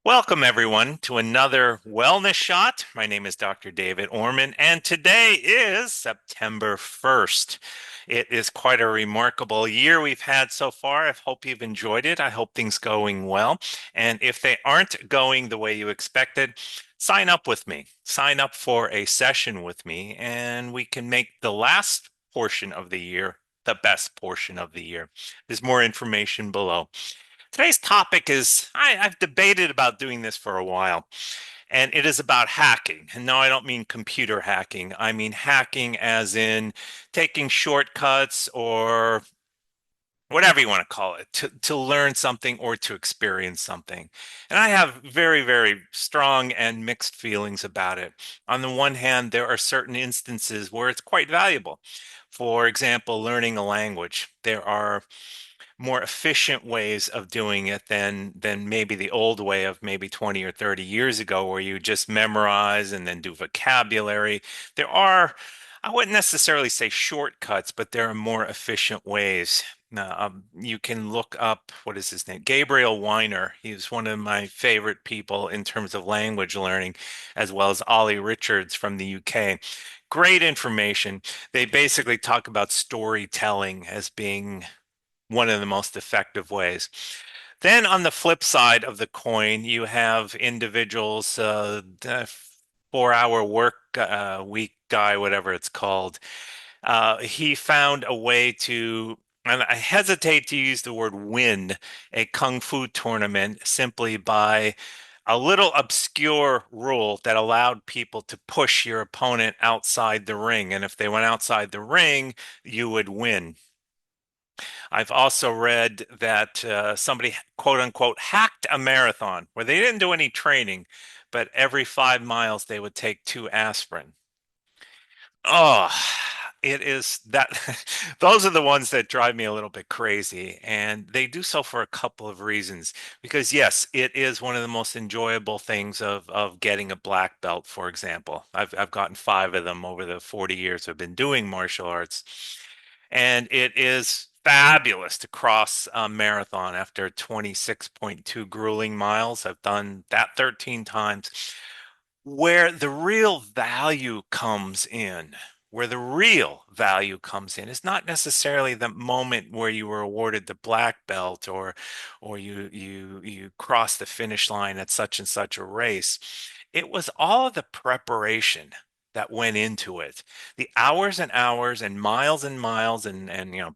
Welcome, everyone, to another Wellness Shot. My name is Dr. David Orman, and today is September 1st. It is quite a remarkable year we've had so far. I hope you've enjoyed it. I hope things going well. And if they aren't going the way you expected, sign up with me. Sign up for a session with me, and we can make the last portion of the year the best portion of the year. There's more information below. Today's topic is I've debated about doing this for a while, and it is about hacking. And no, I don't mean computer hacking. I mean hacking as in taking shortcuts or whatever you want to call it to learn something or to experience something. And I have very, very strong and mixed feelings about it. On the one hand, there are certain instances where it's quite valuable. For example, learning a language. There are more efficient ways of doing it than maybe the old way of maybe 20 or 30 years ago where you just memorize and then do vocabulary. There are, I wouldn't necessarily say shortcuts, but there are more efficient ways. You can look up, what is his name? Gabriel Weiner. He's one of my favorite people in terms of language learning, as well as Ollie Richards from the UK. Great information. They basically talk about storytelling as being one of the most effective ways. Then on the flip side of the coin, you have individuals, 4 hour work week guy, whatever it's called. He found a way to, and I hesitate to use the word win, a kung fu tournament simply by a little obscure rule that allowed people to push your opponent outside the ring. And if they went outside the ring, you would win. I've also read that somebody, quote unquote, hacked a marathon where they didn't do any training, but every 5 miles they would take 2 aspirin. Oh, it is that those are the ones that drive me a little bit crazy. And they do so for a couple of reasons. Because yes, it is one of the most enjoyable things of getting a black belt, for example. I've gotten five of them over the 40 years I've been doing martial arts. And it is fabulous to cross a marathon after 26.2 grueling miles. I've done that 13 times. Where the real value comes in, where the real value comes in is not necessarily the moment where you were awarded the black belt or you crossed the finish line at such and such a race. It was all of the preparation that went into it. The hours and hours and miles and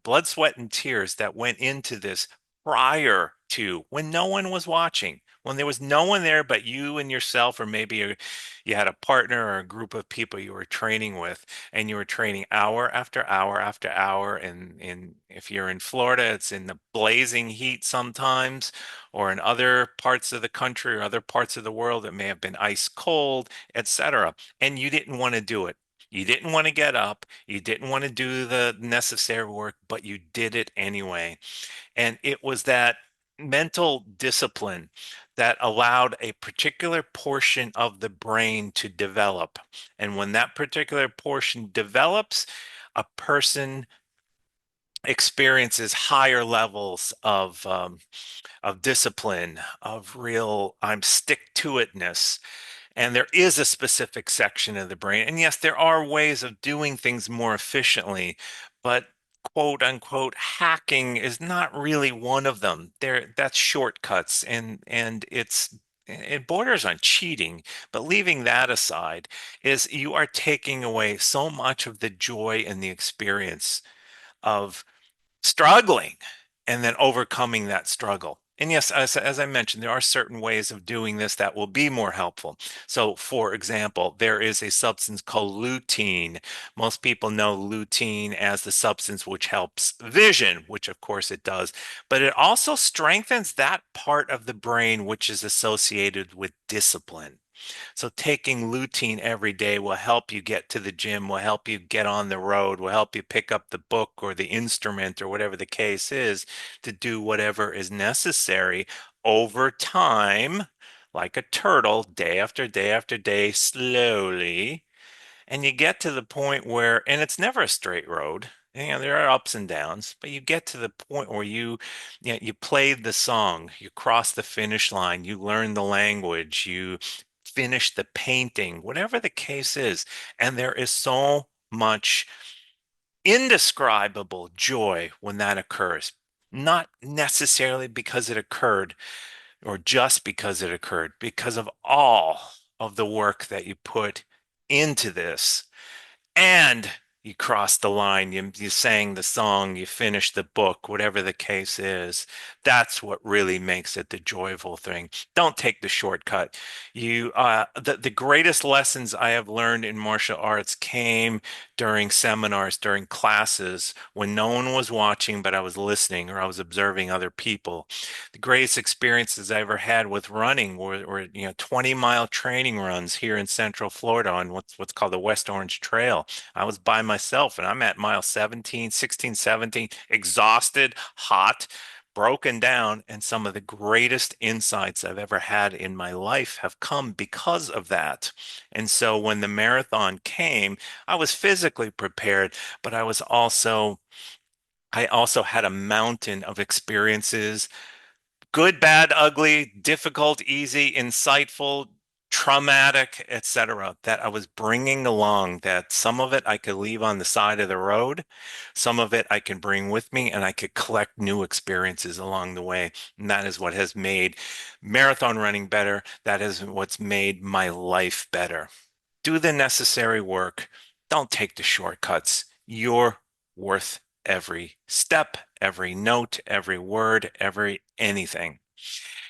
blood, sweat, and tears that went into this prior to when no one was watching, when there was no one there but you and yourself, or maybe you had a partner or a group of people you were training with, and you were training hour after hour after hour. And if you're in Florida, it's in the blazing heat sometimes, or in other parts of the country or other parts of the world, it may have been ice cold, etc. And you didn't want to do it. You didn't want to get up. You didn't want to do the necessary work, but you did it anyway. And it was that mental discipline that allowed a particular portion of the brain to develop. And when that particular portion develops, a person experiences higher levels of discipline, of real I'm stick to itness. And there is a specific section of the brain. And yes, there are ways of doing things more efficiently, but quote unquote hacking is not really one of them. That's shortcuts and it borders on cheating. But leaving that aside, is you are taking away so much of the joy and the experience of struggling and then overcoming that struggle. And yes, as I mentioned, there are certain ways of doing this that will be more helpful. So, for example, there is a substance called lutein. Most people know lutein as the substance which helps vision, which of course it does, but it also strengthens that part of the brain which is associated with discipline. So taking lutein every day will help you get to the gym, will help you get on the road, will help you pick up the book or the instrument or whatever the case is to do whatever is necessary over time, like a turtle, day after day after day, slowly. And you get to the point where, and it's never a straight road. there are ups and downs, but you get to the point where you played the song, you cross the finish line, you learn the language, you finish the painting, whatever the case is. And there is so much indescribable joy when that occurs. Not necessarily because it occurred or just because it occurred, because of all of the work that you put into this. And you crossed the line, you sang the song, you finished the book, whatever the case is. That's what really makes it the joyful thing. Don't take the shortcut. The greatest lessons I have learned in martial arts came during seminars, during classes, when no one was watching, but I was listening or I was observing other people. The greatest experiences I ever had with running were 20-mile training runs here in Central Florida on what's called the West Orange Trail. I was by myself and I'm at mile 17, 16, 17, exhausted, hot, broken down. And some of the greatest insights I've ever had in my life have come because of that. And so when the marathon came, I was physically prepared, but I also had a mountain of experiences, good, bad, ugly, difficult, easy, insightful, traumatic, etc., that I was bringing along, that some of it I could leave on the side of the road, some of it I can bring with me, and I could collect new experiences along the way. And that is what has made marathon running better. That is what's made my life better. Do the necessary work. Don't take the shortcuts. You're worth every step, every note, every word, every anything.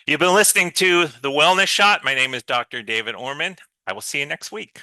You've been listening to The Wellness Shot. My name is Dr. David Orman. I will see you next week.